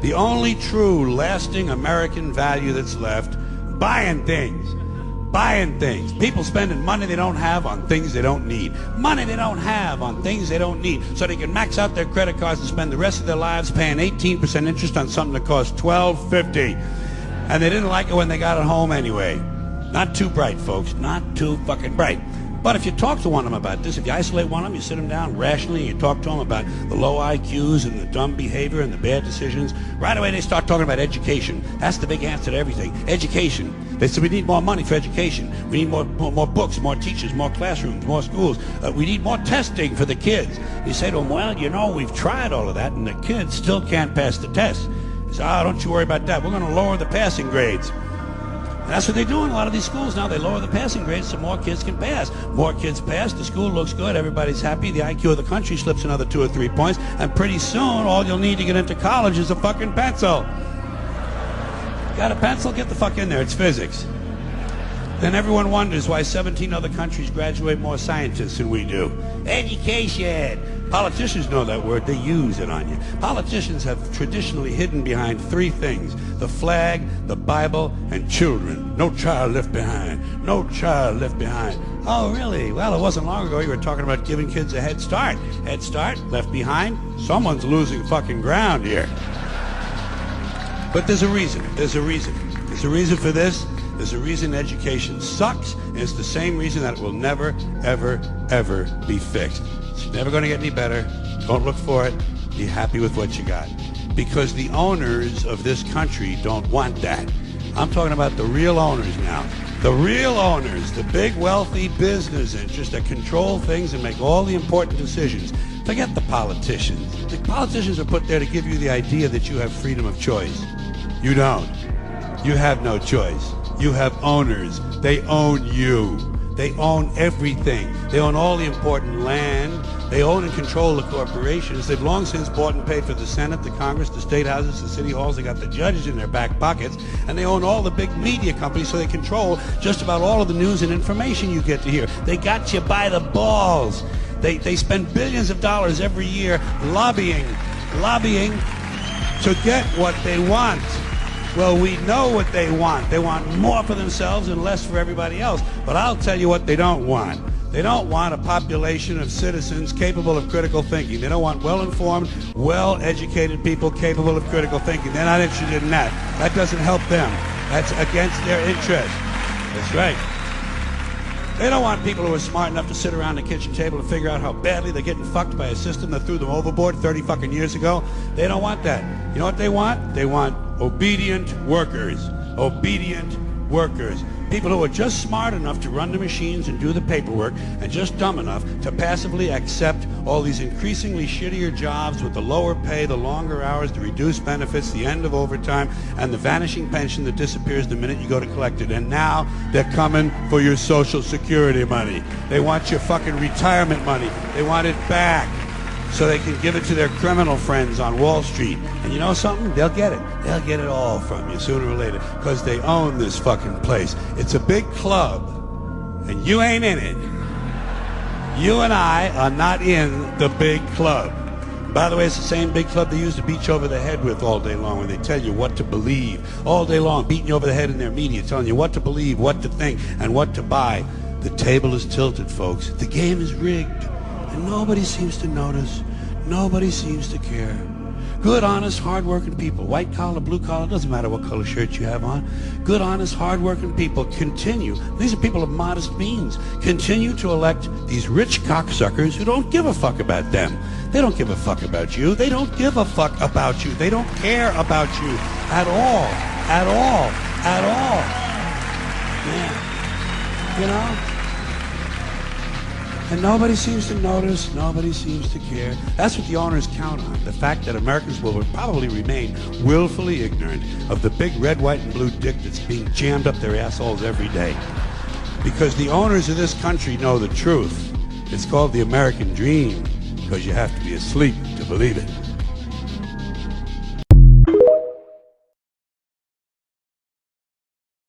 The only true, lasting American value that's left, buying things. Buying things. People spending money they don't have on things they don't need. Money they don't have on things they don't need. So they can max out their credit cards and spend the rest of their lives paying 18% interest on something that costs $12.50. And they didn't like it when they got it home anyway. Not too bright, folks. Not too fucking bright. But if you talk to one of them about this, if you isolate one of them, you sit them down rationally, and you talk to them about the low IQs and the dumb behavior and the bad decisions, right away they start talking about education. That's the big answer to everything. Education. They say we need more money for education. We need more books, more teachers, more classrooms, more schools. We need more testing for the kids. You say to them, well, you know, we've tried all of that, and the kids still can't pass the test. They say, oh, don't you worry about that. We're going to lower the passing grades. And that's what they do in a lot of these schools now. They lower the passing grades so more kids can pass. More kids pass, the school looks good, everybody's happy, the IQ of the country slips another 2 or 3 points, and pretty soon all you'll need to get into college is a fucking pencil. Got a pencil? Get the fuck in there, it's physics. Then everyone wonders why 17 other countries graduate more scientists than we do. Education. Politicians know that word, they use it on you. Politicians have traditionally hidden behind 3 things: the flag, the Bible, and children. No child left behind. No child left behind. Oh, really? Well, it wasn't long ago you were talking about giving kids a head start. Head start, left behind? Someone's losing fucking ground here. But there's a reason. There's a reason. There's a reason for this. There's a reason education sucks, and it's the same reason that it will never, ever, ever be fixed. It's never going to get any better. Don't look for it. Be happy with what you got. Because the owners of this country don't want that. I'm talking about the real owners now. The real owners, the big wealthy business interests that control things and make all the important decisions. Forget the politicians. The politicians are put there to give you the idea that you have freedom of choice. You don't. You have no choice. You have owners. They own you. They own everything. They own all the important land. They own and control the corporations. They've long since bought and paid for the Senate, the Congress, the state houses, the city halls. They got the judges in their back pockets. And they own all the big media companies, so they control just about all of the news and information you get to hear. They got you by the balls. They spend billions of dollars every year lobbying to get what they want. Well, we know what they want. They want more for themselves and less for everybody else. But I'll tell you what they don't want. They don't want a population of citizens capable of critical thinking. They don't want well-informed, well-educated people capable of critical thinking. They're not interested in that. That doesn't help them. That's against their interest. That's right. They don't want people who are smart enough to sit around the kitchen table and figure out how badly they're getting fucked by a system that threw them overboard 30 fucking years ago. They don't want that. You know what they want? They want obedient workers. Obedient workers. People who are just smart enough to run the machines and do the paperwork, and just dumb enough to passively accept all these increasingly shittier jobs with the lower pay, the longer hours, the reduced benefits, the end of overtime, and the vanishing pension that disappears the minute you go to collect it. And now they're coming for your Social Security money. They want your fucking retirement money. They want it back so they can give it to their criminal friends on Wall Street. And you know something? They'll get it. They'll get it all from you sooner or later, because they own this fucking place. It's a big club, and you ain't in it. You and I are not in the big club. By the way, it's the same big club they used to beat you over the head with all day long when they tell you what to believe. All day long, beating you over the head in their media, telling you what to believe, what to think, and what to buy. The table is tilted, folks. The game is rigged. And nobody seems to notice. Nobody seems to care. Good, honest, hard-working people, white collar, blue collar, doesn't matter what color shirt you have on. Good, honest, hard-working people continue. These are people of modest means. Continue to elect these rich cocksuckers who don't give a fuck about them. They don't give a fuck about you. They don't give a fuck about you. They don't care about you at all. At all. At all. Yeah. You know? And nobody seems to notice, nobody seems to care. That's what the owners count on, the fact that Americans will probably remain willfully ignorant of the big red, white, and blue dick that's being jammed up their assholes every day. Because the owners of this country know the truth. It's called the American dream, because you have to be asleep to believe it.